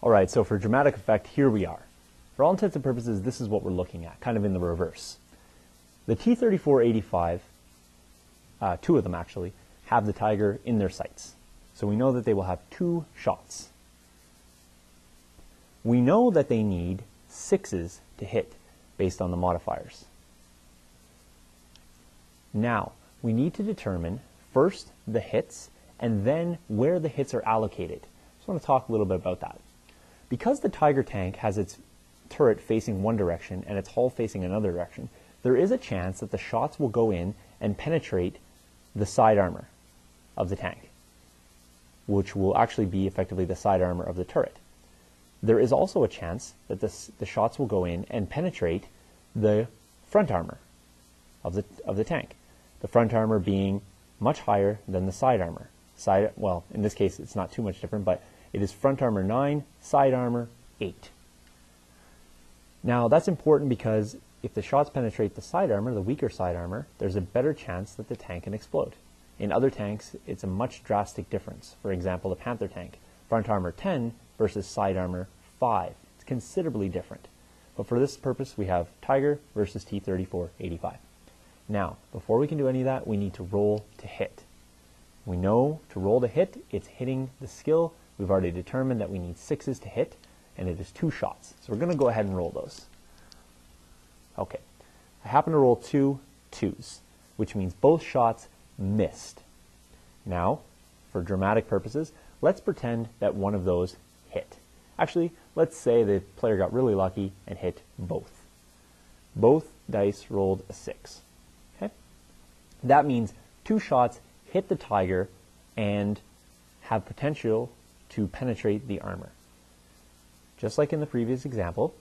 All right, so for dramatic effect, here we are. For all intents and purposes, this is what we're looking at, kind of in the reverse. The T-34-85, two of them actually, have the Tiger in their sights. So we know that they will have 2 shots. We know that they need 6s to hit based on the modifiers. Now, we need to determine first the hits and then where the hits are allocated. I just want to talk a little bit about that. Because the Tiger tank has its turret facing one direction and its hull facing another direction, there is a chance that the shots will go in and penetrate the side armor of the tank, which will actually be effectively the side armor of the turret. There is also a chance that the shots will go in and penetrate the front armor of the tank. The front armor being much higher than the side armor. Well, in this case, it's not too much different, but it is front armor 9, side armor 8. Now, that's important because if the shots penetrate the side armor, the weaker side armor, there's a better chance that the tank can explode. In other tanks, it's a much drastic difference. For example, the Panther tank, front armor 10 versus side armor 5. It's considerably different. But for this purpose, we have Tiger versus T-34-85. Now, before we can do any of that, we need to roll to hit. We know to roll to hit, it's hitting the skill. We've already determined that we need 6s to hit, and it is 2 shots. So we're going to go ahead and roll those. Okay. I happen to roll 2 2s, which means both shots missed. Now, for dramatic purposes, let's pretend that one of those hit. Actually, let's say the player got really lucky and hit both. Both dice rolled a 6. Okay? That means 2 shots hit the Tiger and have potential to penetrate the armor. Just like in the previous example,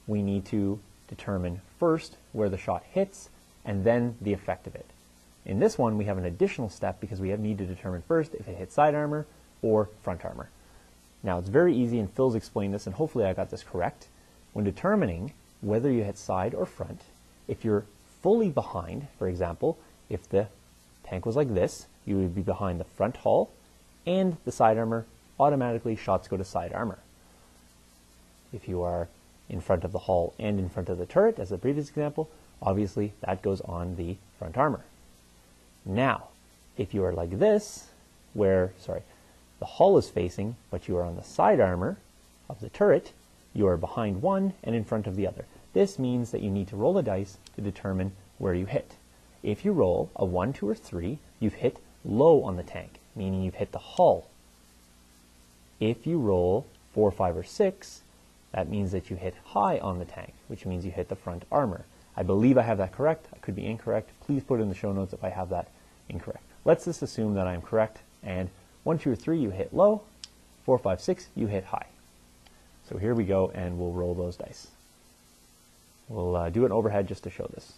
we need to determine first where the shot hits and then the effect of it. In this one, we have an additional step because we need to determine first if it hits side armor or front armor. Now, it's very easy, and Phil's explained this, and hopefully I got this correct. When determining whether you hit side or front, if you're fully behind, for example, if the tank was like this, you would be behind the front hull and the side armor, automatically shots go to side armor. If you are in front of the hull and in front of the turret, as the previous example, obviously that goes on the front armor. Now, if you are like this, where, the hull is facing, but you are on the side armor of the turret, you are behind one and in front of the other. This means that you need to roll a dice to determine where you hit. If you roll a 1, 2, or 3, you've hit low on the tank, meaning you've hit the hull. If you roll 4, 5, or 6, that means that you hit high on the tank, which means you hit the front armor. I believe I have that correct. I could be incorrect. Please put it in the show notes if I have that incorrect. Let's just assume that I'm correct, and 1, 2, or 3, you hit low. 4, 5, 6, you hit high. So here we go, and we'll roll those dice. We'll do an overhead just to show this.